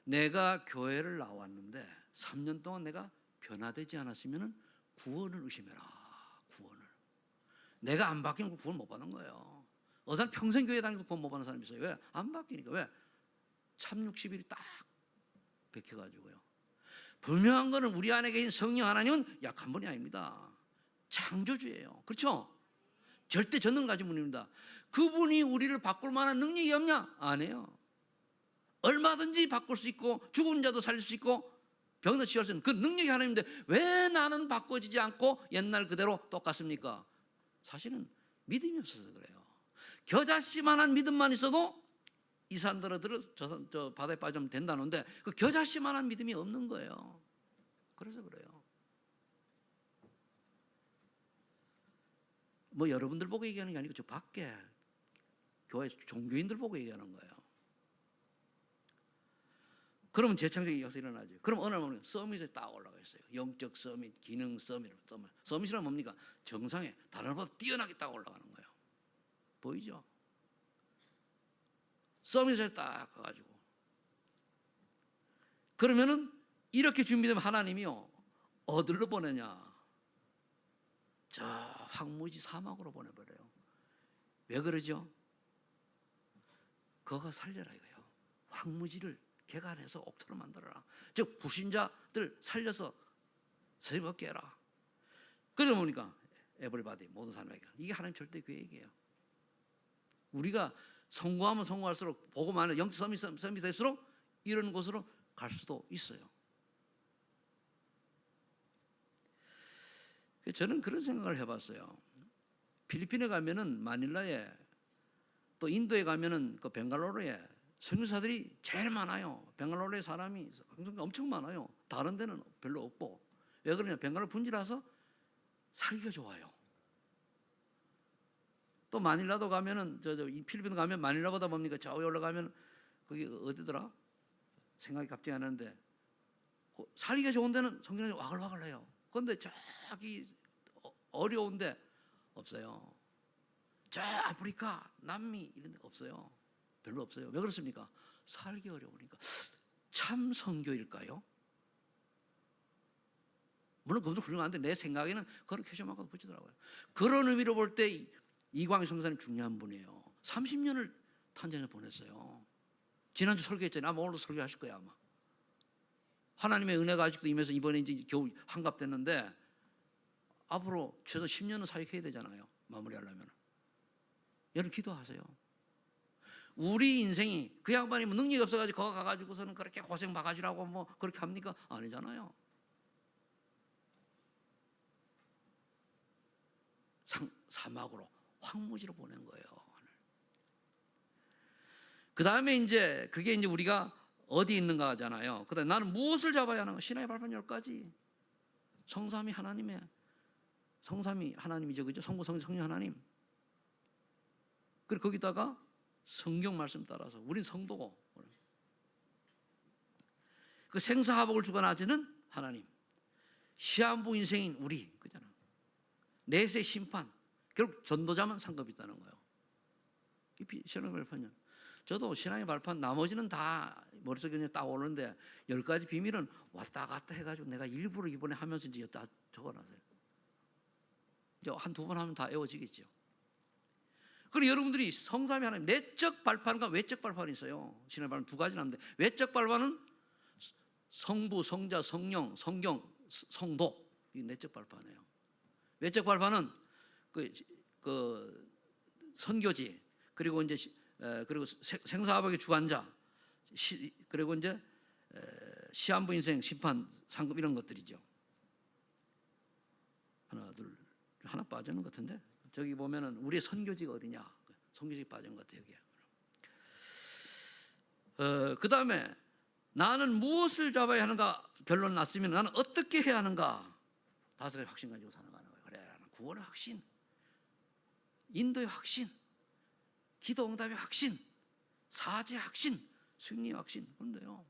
내가 교회를 나왔는데 3년 동안 내가 변화되지 않았으면 구원을 의심해라. 구원을. 내가 안 바뀌는 거 구원 못 받는 거예요. 어느 사람 평생 교회 다니면서 구원 못 받는 사람이 있어요. 왜? 안 바뀌니까. 왜? 참 60일이 딱 베껴가지고요. 분명한 거는 우리 안에 계신 성령 하나님은 약한 분이 아닙니다. 창조주예요. 그렇죠? 절대 전능 가진 분입니다. 그분이 우리를 바꿀 만한 능력이 없냐? 아니에요. 얼마든지 바꿀 수 있고 죽은 자도 살릴 수 있고 병도 치유할 수 있는 그 능력이 하나님인데 왜 나는 바꿔지지 않고 옛날 그대로 똑같습니까? 사실은 믿음이 없어서 그래요. 겨자씨만한 믿음만 있어도 이 산들어 들어 저 바다에 빠지면 된다는데 그 겨자씨만한 믿음이 없는 거예요. 그래서 그래요. 뭐 여러분들 보고 얘기하는 게 아니고 저 밖에 교회 종교인들 보고 얘기하는 거예요. 그러면 재창조의 역사 일어나죠. 그럼 어느 날 보면 서밋에 딱 올라가 있어요. 영적 서밋, 기능 서밋. 서밋이란 뭡니까? 정상에 다른 것보다 뛰어나게 딱 올라가는 거예요. 보이죠? 서밋에 딱 가가지고 그러면은 이렇게 준비되면 하나님이요 어디로 보내냐? 저 황무지 사막으로 보내버려요. 왜 그러죠? 그거 살려라 이거예요. 황무지를 개간해서 옥토로 만들어라. 즉 불신자들 살려서 선생님 얻게 해라. 그러다 보니까 에브리바디 모든 사람에게 이게 하나님 절대 계획이에요. 우리가 성공하면 성공할수록 복음 안에 영적 섬이 될수록 이런 곳으로 갈 수도 있어요. 저는 그런 생각을 해봤어요. 필리핀에 가면은 마닐라에 또 인도에 가면은 그 벵갈로르에 선교사들이 제일 많아요. 벵갈로르에 사람이 엄청 많아요. 다른 데는 별로 없고. 왜 그러냐? 벵갈로르 분지라서 살기가 좋아요. 또 마닐라도 가면은 이 필리핀 가면 마닐라보다 뭡니까? 저 위에 올라가면 거기 어디더라? 생각이 갑자기 안 나는데 살기가 좋은 데는 성경이 와글와글해요. 그런데 저기 어려운데 없어요. 저 아프리카, 남미 이런 데 없어요. 별로 없어요. 왜 그렇습니까? 살기 어려우니까. 참 선교일까요? 물론 그것도 훌륭한데 내 생각에는 그런 캐셔마크도 붙이더라고요. 그런 의미로 볼 때 이광희 선교사님 중요한 분이에요. 30년을 탄자니아 보냈어요. 지난주 설교했잖아요. 아마 오늘도 설교하실 거예요 아마. 하나님의 은혜가 아직도 임해서 이번에 이제 겨우 환갑됐는데 앞으로 최소 10년은 사역해야 되잖아요. 마무리하려면. 여러분 기도하세요. 우리 인생이 그 양반이 뭐 능력이 없어가지고 거기 가가지고서는 그렇게 고생 바가지라고 뭐 그렇게 합니까? 아니잖아요. 사막으로 황무지로 보낸 거예요. 그 다음에 이제 그게 이제 우리가 어디 있는가 하잖아요. 그 다음에 나는 무엇을 잡아야 하는가? 신앙의 발판 10가지. 성삼이 하나님의 성삼이 하나님이죠, 그죠? 성부, 성자, 성령 하나님. 그리고 거기다가 성경 말씀 따라서 우린 성도고 그 생사화복을 주관하시는 하나님, 시한부 인생인 우리, 그잖아. 내세 심판, 결국 전도자만 상급이 있다는 거예요. 이 신앙의 발판이요. 저도 신앙의 발판 나머지는 다 머릿속에 그냥 딱 오는데 10가지 비밀은 왔다 갔다 해가지고 내가 일부러 이번에 하면서 이제 다 적어놨어요. 이제 한두 번 하면 다 외워지겠죠. 그리고 여러분들이 성삼위 하나님, 내적 발판과 외적 발판이 있어요. 신앙의 발판 두 가지 나는데 외적 발판은 성부, 성자, 성령, 성경, 성도, 이게 내적 발판이에요. 외적 발판은 그 선교지, 그리고 이제 그리고 생사화복의 주관자, 그리고 이제 시한부 인생, 심판, 상급 이런 것들이죠. 하나, 둘, 하나 빠지는 것 같은데 저기 보면은 우리의 선교지가 어디냐? 선교지 빠진 것 같아요. 여기. 그 다음에 나는 무엇을 잡아야 하는가? 결론 났으면 나는 어떻게 해야 하는가? 5가지 확신 가지고 살아가는 거예요. 그래, 구원의 확신, 인도의 확신, 기도 응답의 확신, 사죄의 확신, 승리의 확신. 그런데요,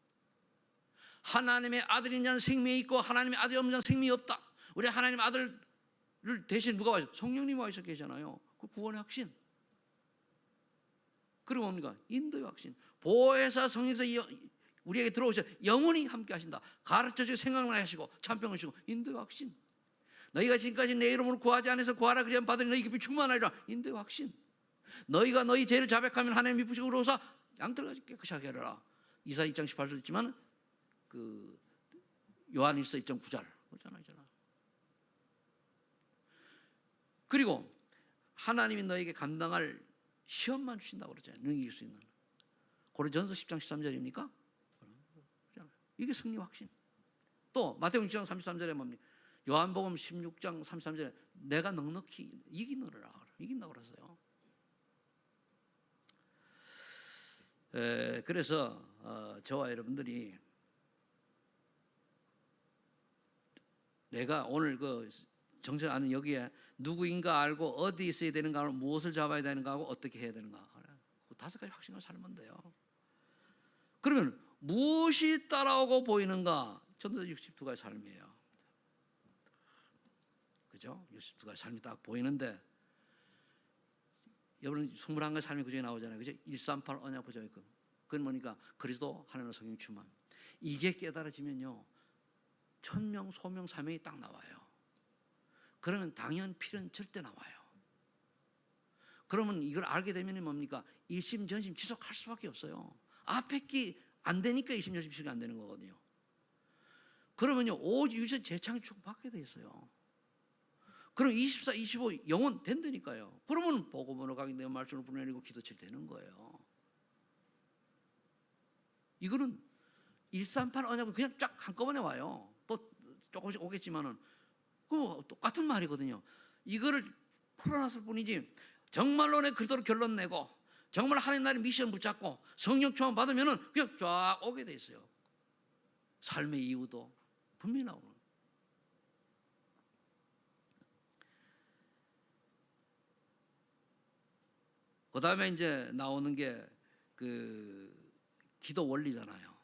하나님의 아들인 자는 생명이 있고 하나님의 아들이 없는 자는 생명이 없다. 우리 하나님 아들을 대신 누가 와서 성령님이 와 있어 계시잖아요. 그 구원의 확신. 그리고 뭡니까? 인도의 확신. 보혜사 성령께서 우리에게 들어오셔 영원히 함께 하신다. 가르쳐주고 생각나게 하시고 참평을 주시고 인도의 확신. 너희가 지금까지 내 이름으로 구하지 않아서 구하라 그리하면 받으니 너희 깊이 충만하리라. 인도의 확신. 너희가 너희 죄를 자백하면 하나님 미쁘시고 의로우사 양털같이 깨끗하게 하리라. 이사 2장 18절 있지만 그 요한일서 2장 9절 그렇잖아요. 그리고 하나님이 너에게 감당할 시험만 주신다고 그러잖아요. 능히 이길 수 있는. 고린도전서 10장 13절입니까? 이게 승리 확신. 또 마태복음 6장 33절에 뭡니까? 요한복음 16장 33절에 내가 넉넉히 이기느라 이긴다고 그랬어요. 그래서 저와 여러분들이 내가 오늘 그 정체하는 여기에 누구인가 알고 어디 있어야 되는가, 무엇을 잡아야 되는가 하고 어떻게 해야 되는가, 그 5가지 확신을 살면 돼요. 그러면 무엇이 따라오고 보이는가? 전도 62가지 삶이에요. 그죠? 62가지 삶이 딱 보이는데 여러분 21가지 삶이 그중에 나오잖아요. 그죠? 138 언약 보죠. 그건 뭐니까 그리스도 하나님의 성령 충만. 이게 깨달아지면요 천명, 소명, 사명이 딱 나와요. 그러면 당연 필연 절대 나와요. 그러면 이걸 알게 되면 뭡니까? 일심 전심 지속할 수밖에 없어요. 앞에 게 안 되니까 일심 전심 지속이 안 되는 거거든요. 그러면요, 오직 유전 재창축 받게 돼 있어요. 그럼 24, 25 영원 된다니까요. 그러면 복음으로 가기 내 말씀을 불어내리고 기도칠 되는 거예요. 이거는 138 언약은 그냥 쫙 한꺼번에 와요. 또 조금씩 오겠지만은 그 똑같은 말이거든요. 이거를 풀어놨을 뿐이지 정말로 내 그리스도로 결론 내고 정말 하나님 나라의 미션 붙잡고 성령 충만 받으면은 그냥 쫙 오게 돼 있어요. 삶의 이유도 분명히 나오는. 그 다음에 이제 나오는 게 그 기도 원리잖아요.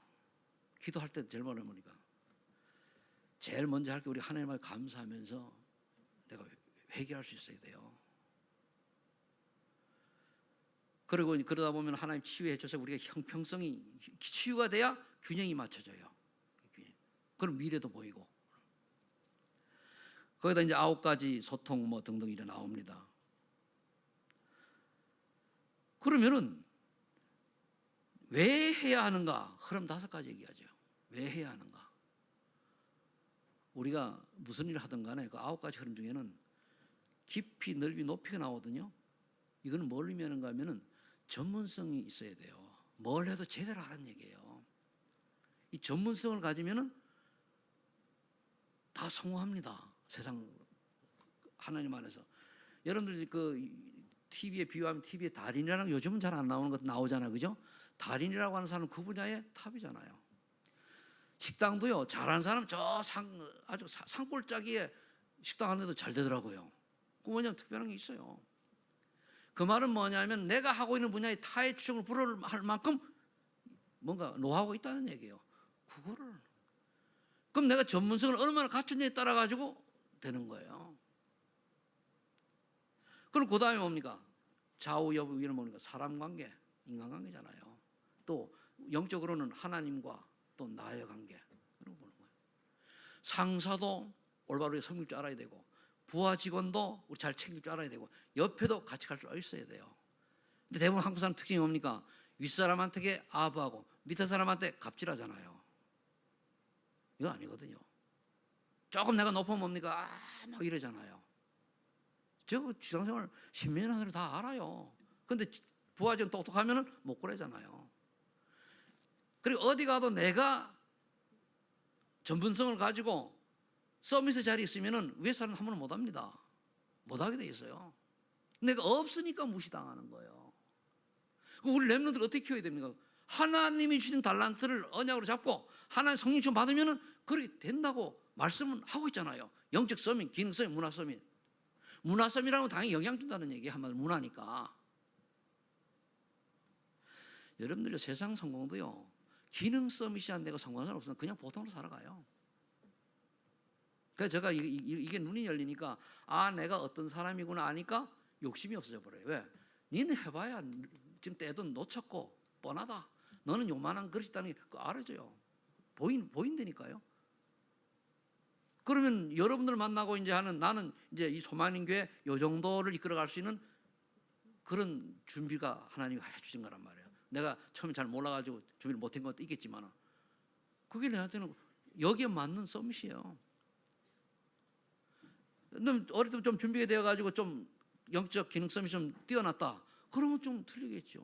기도할 때 제일 먼저 보니까 제일 먼저 할 게 우리 하나님을 감사하면서 내가 회개할 수 있어야 돼요. 그리고 그러다 보면 하나님 치유해 줘서 우리가 형평성이 치유가 돼야 균형이 맞춰져요. 그럼 미래도 보이고. 거기다 이제 9가지 소통 뭐 등등 이래 나옵니다. 그러면은 왜 해야 하는가? 흐름 5가지 얘기하죠. 왜 해야 하는가? 우리가 무슨 일을 하든 간에 그 9가지 흐름 중에는 깊이, 넓이, 높이가 나오거든요. 이거는 뭘 의미하는가 하면은 전문성이 있어야 돼요. 뭘 해도 제대로 하라는 얘기예요. 이 전문성을 가지면은 다 성공합니다. 세상 하나님 안에서. 여러분들 그 TV에 비유하면 TV에 달인이라는 거 요즘은 잘 안 나오는 것도 나오잖아요. 그죠? 달인이라고 하는 사람은 그 분야의 탑이잖아요. 식당도요, 잘하는 사람 아주 산골짜기에 식당 하는데도 잘 되더라고요. 그 뭐냐면 특별한 게 있어요. 그 말은 뭐냐면 내가 하고 있는 분야에 타의 추종을 불허할 만큼 뭔가 노하우가 있다는 얘기예요. 그거를. 그럼 내가 전문성을 얼마나 갖췄냐에 따라 가지고 되는 거예요. 그럼 그 다음에 뭡니까? 좌우 여부 위는 뭡니까? 사람 관계, 인간관계잖아요. 또 영적으로는 하나님과 또 나의 관계 그런 거 보는 거예요. 상사도 올바르게 섬길 줄 알아야 되고 부하 직원도 우리 잘 챙길 줄 알아야 되고 옆에도 같이 갈 줄 있어야 돼요. 근데 대부분 한국 사람 특징이 뭡니까? 윗사람한테 아부하고 밑에 사람한테 갑질하잖아요. 이거 아니거든요. 조금 내가 높으면 뭡니까? 막 이러잖아요. 저 직장생활 10년 한 사람 다 알아요. 근데 부하 직원 똑똑하면은 못 그러잖아요. 그리고 어디 가도 내가 전문성을 가지고 서비스 자리에 있으면은 위에 사람은 한 번은 못 합니다. 못 하게 돼 있어요. 내가 없으니까 무시당하는 거예요. 우리 렘넌트를 어떻게 키워야 됩니까? 하나님이 주신 달란트를 언약으로 잡고 하나님 성령 좀 받으면은 그렇게 된다고 말씀은 하고 있잖아요. 영적 서밋, 기능 서밋, 문화 서밋. 문화 서밋이라면 당연히 영향 준다는 얘기 한마디로 문화니까. 여러분들이 세상 성공도요. 기능 서밋이 안 되고 성공한 사람 없으면 그냥 보통으로 살아가요. 그래서 제가 이게 눈이 열리니까 아 내가 어떤 사람이구나 아니까 욕심이 없어져 버려요. 왜? 니는 해봐야 지금 때도 놓쳤고 뻔하다. 너는 요만한 그릇이 있다는 게 알아져요. 보인다니까요. 그러면 여러분들 만나고 이제 하는 나는 이제 이 소만인 교회 요 정도를 이끌어갈 수 있는 그런 준비가 하나님이 해주신 거란 말이에요. 내가 처음에 잘 몰라가지고 준비를 못한 것도 있겠지만 그게 내한테는 여기에 맞는 서밋이에요. 어릴 때 좀 준비가 되어가지고 좀 영적 기능성이 좀 뛰어났다. 그러면 좀 틀리겠죠.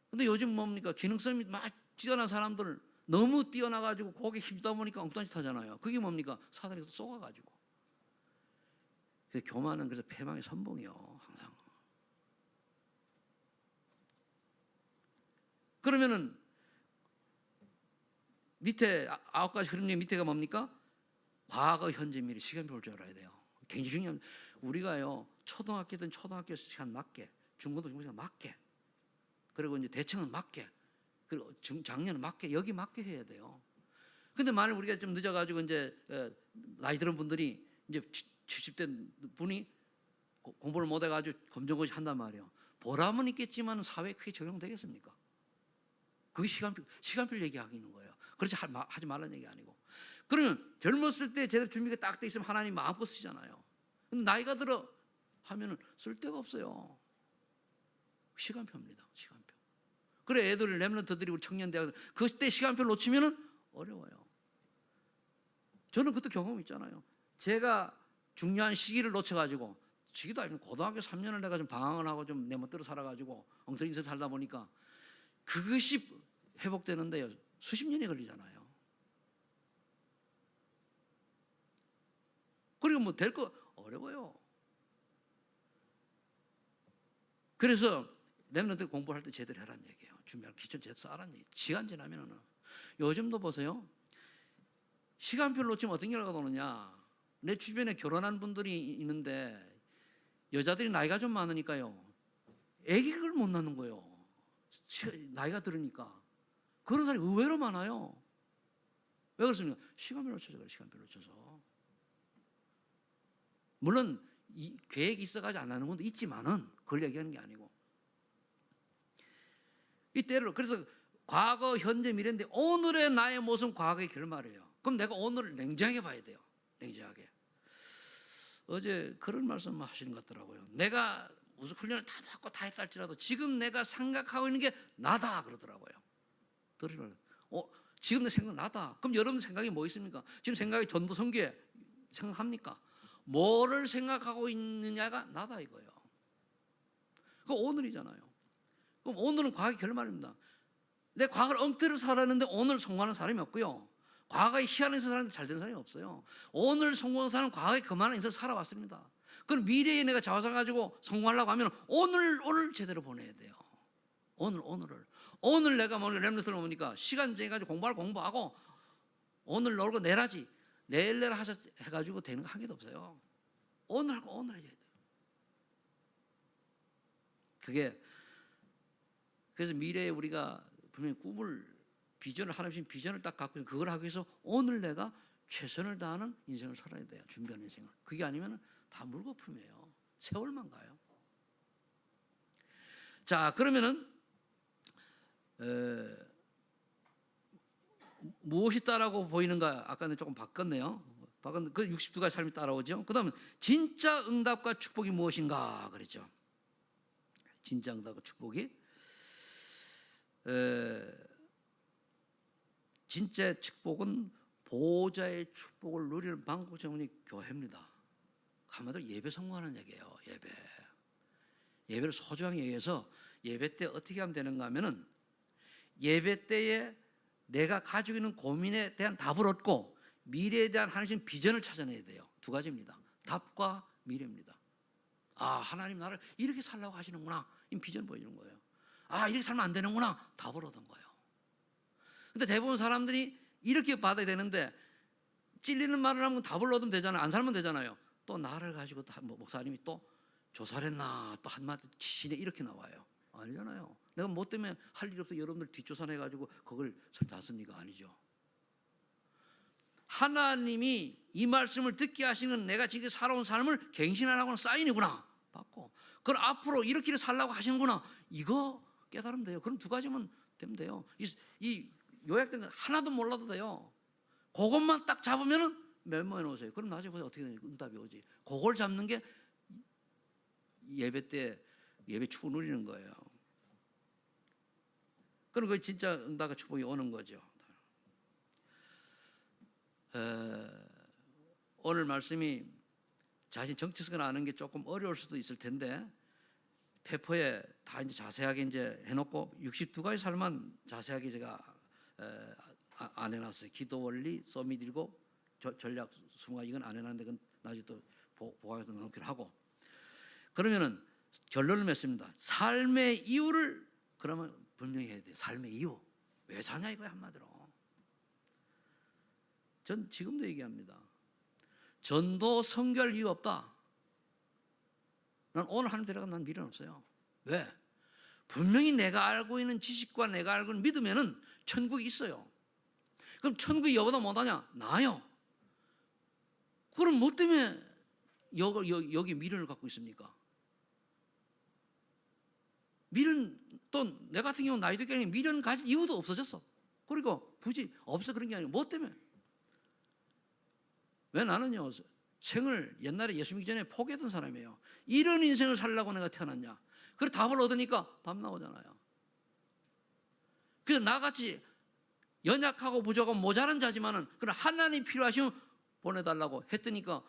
근데 요즘 뭡니까? 기능성이 막 뛰어난 사람들 너무 뛰어나가지고 거기에 힘다 보니까 엉뚱한 짓 하잖아요. 그게 뭡니까? 사단이 쏘아가지고. 그래서 교만은 그래서 패망의 선봉이요. 항상. 그러면은 밑에 9가지 흐름 중에 밑에가 뭡니까? 과거, 현재, 미래 시간 볼 줄 알아야 돼요. 굉장히 중요한. 우리가요 초등학교든 초등학교 시간 맞게, 중고등 시간 맞게, 그리고 이제 대청은 맞게, 그리고 작년은 맞게 여기 맞게 해야 돼요. 근데 만약 우리가 좀 늦어가지고 이제 나이 들은 분들이 이제 70대 분이 공부를 못해가지고 검정고시 한단 말이에요. 보람은 있겠지만 사회에 크게 적용되겠습니까? 그게 시간표를 얘기하고 있는 거예요. 그렇지 하지 말라는 얘기 아니고. 그러면 젊었을 때 제대로 준비가 딱 돼 있으면 하나님 마음껏 쓰잖아요. 근데 나이가 들어 하면은 쓸 데가 없어요. 시간표입니다. 시간표. 그래 애들 렘넌트들이 우리 청년대학 그때 시간표를 놓치면은 어려워요. 저는 그때 경험 있잖아요. 제가 중요한 시기를 놓쳐가지고 시기도 아니면 고등학교 3년을 내가 좀 방황을 하고 좀 내 멋대로 살아가지고 엉터리 인생 살다 보니까 그것이 회복되는데요 수십 년이 걸리잖아요. 그리고 뭐 될 거 어려워요. 그래서 렘넌트 공부할 때 제대로 하라는 얘기예요. 준비할 기초 제대로 쌓으라는 얘기. 시간 지나면은 요즘도 보세요. 시간표를 놓치면 어떤 결과가 오느냐. 내 주변에 결혼한 분들이 있는데 여자들이 나이가 좀 많으니까요. 아기를 못 낳는 거예요. 나이가 들으니까. 그런 사람이 의외로 많아요. 왜 그렇습니까? 시간표를 놓쳐서 그래요. 시간표를 놓쳐서. 물론 이 계획이 있어가지고 안 하는 분도 있지만은 그걸 얘기하는 게 아니고 이때로 그래서 과거, 현재, 미래인데 오늘의 나의 모습은 과거의 결말이에요. 그럼 내가 오늘을 냉정하게 봐야 돼요. 냉정하게. 어제 그런 말씀 하시는 것 같더라고요. 내가 무슨 훈련을 다 받고 다 했다 할지라도 지금 내가 생각하고 있는 게 나다 그러더라고요. 들으라고요. 지금 내 생각 나다. 그럼 여러분 생각이 뭐 있습니까? 지금 생각이 전도선교회 생각합니까? 뭐를 생각하고 있느냐가 나다 이거예요. 그 오늘이잖아요. 그럼 오늘은 과거의 결말입니다. 내 과거를 엉터리로 살았는데 오늘 성공하는 사람이 없고요. 과거에 희한한 인생 살았는데 잘된 사람이 없어요. 오늘 성공한 사람은 과거에 그만한 인생을 살아왔습니다. 그럼 미래에 내가 자화상 가지고 성공하려고 하면 오늘 제대로 보내야 돼요. 오늘 내가 뭐 렘넌트를 보니까 시간 정해가지고 공부하고 오늘 놀고 내라지 내일 하자 해가지고 되는 거 한 개도 없어요. 오늘 하고 오늘 해야 돼요. 그게 그래서 미래에 우리가 분명히 비전을 하나님 비전을 딱 갖고 있는 그걸 하기 위해서 오늘 내가 최선을 다하는 인생을 살아야 돼요. 준비하는 인생을. 그게 아니면 다 물거품이에요. 세월만 가요. 자 그러면은 무엇이 따라고 보이는가? 아까는 조금 바꿨네요. 그 62가지 삶이 따라오죠. 그 다음에 진짜 응답과 축복이 무엇인가 그랬죠. 진짜 응답과 축복이 진짜 축복은 보호자의 축복을 누리는 방법 때문에 교회입니다. 한마디로 예배 성공하는 얘기예요. 예배를 소중하게 얘기해서 예배 때 어떻게 하면 되는가 하면은 예배 때에 내가 가지고 있는 고민에 대한 답을 얻고 미래에 대한 하나님 비전을 찾아내야 돼요. 두 가지입니다. 답과 미래입니다. 하나님 나를 이렇게 살라고 하시는구나. 이 비전 보여주는 거예요. 이렇게 살면 안 되는구나. 답을 얻은 거예요. 근데 대부분 사람들이 이렇게 받아야 되는데 찔리는 말을 하면 답을 얻으면 되잖아요. 안 살면 되잖아요. 또 나를 가지고 목사님이 또 조사를 했나 또 한마디 치시네 이렇게 나와요. 아니잖아요. 내가 뭐 때문에 할 일 없어 여러분들 뒷조사해가지고 그걸 놨습니까? 아니죠. 하나님이 이 말씀을 듣게 하시는 내가 지금 살아온 삶을 갱신하라고 하는 사인이구나. 받고 그걸 앞으로 이렇게 살라고 하시는구나. 이거 깨달으면 돼요. 그럼 두 가지만 되면 돼요. 이 요약된 건 하나도 몰라도 돼요. 그것만 딱 잡으면은 메모해 놓으세요. 그럼 나중에 보세요. 어떻게 되는지 응답이 오지. 그걸 잡는 게 예배 때 예배 축복 누리는 거예요. 그럼 그게 진짜 응답과 축복이 오는 거죠. 오늘 말씀이 자신 정체성을 아는 게 조금 어려울 수도 있을 텐데 페퍼에 다 이제 자세하게 이제 해놓고 62가지 삶만 자세하게 제가 안 해놨어요. 기도 원리, 서밋 7, 전략 20가지 이건 안 해놨는데 그건 나중에 또 보강해서 넣기로 하고 그러면은 결론을 맺습니다. 삶의 이유를 그러면 분명히 해야 돼요. 삶의 이유. 왜 사냐 이거야 한마디로. 전 지금도 얘기합니다. 전도 선교할 이유 없다. 난 오늘 하나님 데려가 난 미련 없어요. 왜? 분명히 내가 알고 있는 지식과 내가 알고 있는 믿으면은 천국이 있어요. 그럼 천국이 여보다 못하냐? 나요. 그럼 뭐 때문에 여기 미련을 갖고 있습니까? 미련 또 내 같은 경우는 나이도 꽤 미련 가질 이유도 없어졌어. 그리고 굳이 없어 그런 게 아니고 뭐 때문에? 왜 나는요 생을 옛날에 예수 믿기 전에 포기했던 사람이에요. 이런 인생을 살려고 내가 태어났냐. 그래 답을 얻으니까 답 나오잖아요. 그래서 나같이 연약하고 부족하고 모자란 자지만은 그런 하나님 필요하시면 보내달라고 했더니까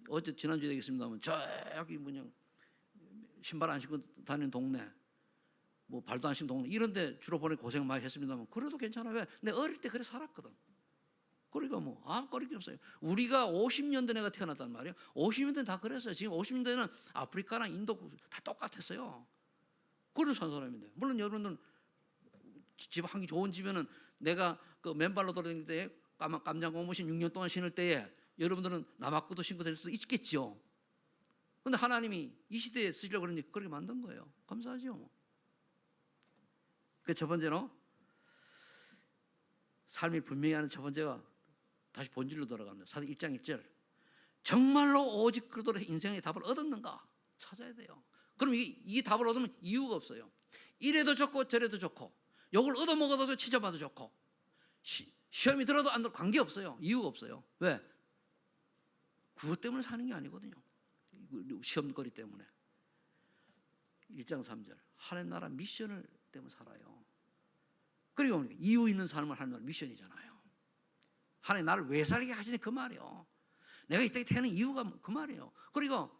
어제 지난주에 되겠습니다만 저기 그냥 신발 안 신고 다니는 동네 뭐 발도 안 신고 동네 이런데 주로 보내 고생 많이 했습니다만 그래도 괜찮아. 왜? 내 어릴 때 그래 살았거든. 그러니까 뭐 꺼릴 게 없어요. 우리가 50년대 내가 태어났단 말이에요. 50년대는 다 그랬어요. 지금 50년대는 아프리카랑 인도 다 똑같았어요. 그런 산 사람인데 물론 여러분들은 집 환경이 좋은 집에는 내가 그 맨발로 돌아다닐 때 깜장 고무신 6년 동안 신을 때에 여러분들은 남학구도 신고 될 수도 있겠죠. 그런데 하나님이 이 시대에 쓰시려고 그러니 그렇게 만든 거예요. 감사하죠. 그 첫 번째로 삶이 분명히 하는 첫 번째가 다시 본질로 돌아갑니다. 사도행 1장 1절 정말로 오직 그리스도로 인생의 답을 얻었는가 찾아야 돼요. 그럼 이 답을 얻으면 이유가 없어요. 이래도 좋고 저래도 좋고 욕을 얻어먹어도 치져봐도 좋고 시험이 들어도 안 들어도 관계없어요. 이유가 없어요. 왜? 그것 때문에 사는 게 아니거든요. 시험거리 때문에. 1장 3절 하나님 나라 미션을 때문에 살아요. 그리고 이유 있는 삶을 하는 건 미션이잖아요. 하나님 나를 왜 살게 하시니 그 말이에요. 내가 이 땅에 태어난 이유가 그 말이에요. 그리고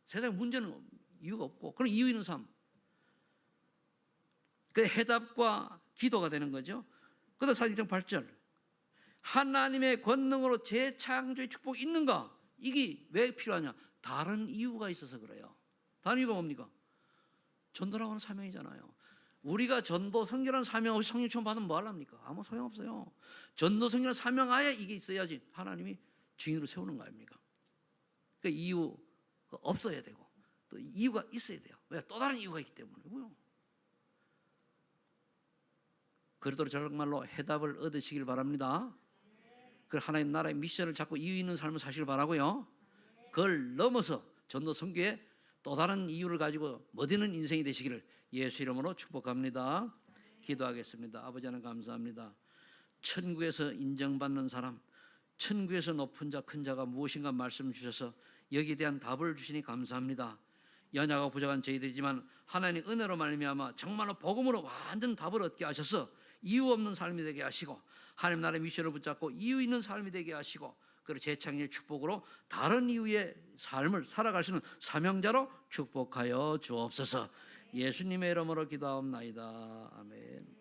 세상 문제는 이유가 없고 그런 이유 있는 삶. 그 해답과 기도가 되는 거죠. 그다음 4장 8절 하나님의 권능으로 재창조의 축복이 있는가? 이게 왜 필요하냐? 다른 이유가 있어서 그래요. 다른 이유가 뭡니까? 전도라고 하는 사명이잖아요. 우리가 전도 선교라는 사명 없이 성령 체험 받으면 뭐 하랍니까? 아무 소용없어요. 전도 선교라는 사명 아예 이게 있어야지 하나님이 증인으로 세우는 거 아닙니까? 그러니까 이유가 없어야 되고 또 이유가 있어야 돼요. 왜? 또 다른 이유가 있기 때문이고요. 그러도록 정말로 해답을 얻으시길 바랍니다. 그 하나님 나라의 미션을 잡고 이유 있는 삶을 사시길 바라고요. 그걸 넘어서 전도 선교에 또 다른 이유를 가지고 멋있는 인생이 되시기를 예수 이름으로 축복합니다. 기도하겠습니다. 아버지 하나님 감사합니다. 천국에서 인정받는 사람, 천국에서 높은 자, 큰 자가 무엇인가 말씀 주셔서 여기에 대한 답을 주시니 감사합니다. 연약하고 부족한 저희들이지만 하나님의 은혜로 말미암아 정말로 복음으로 완전 답을 얻게 하셔서 이유 없는 삶이 되게 하시고 하나님 나라의 미션을 붙잡고 이유 있는 삶이 되게 하시고 그리고 재창의 축복으로 다른 이유의 삶을 살아갈 수 있는 사명자로 축복하여 주옵소서. 예수님의 이름으로 기도하옵나이다. 아멘.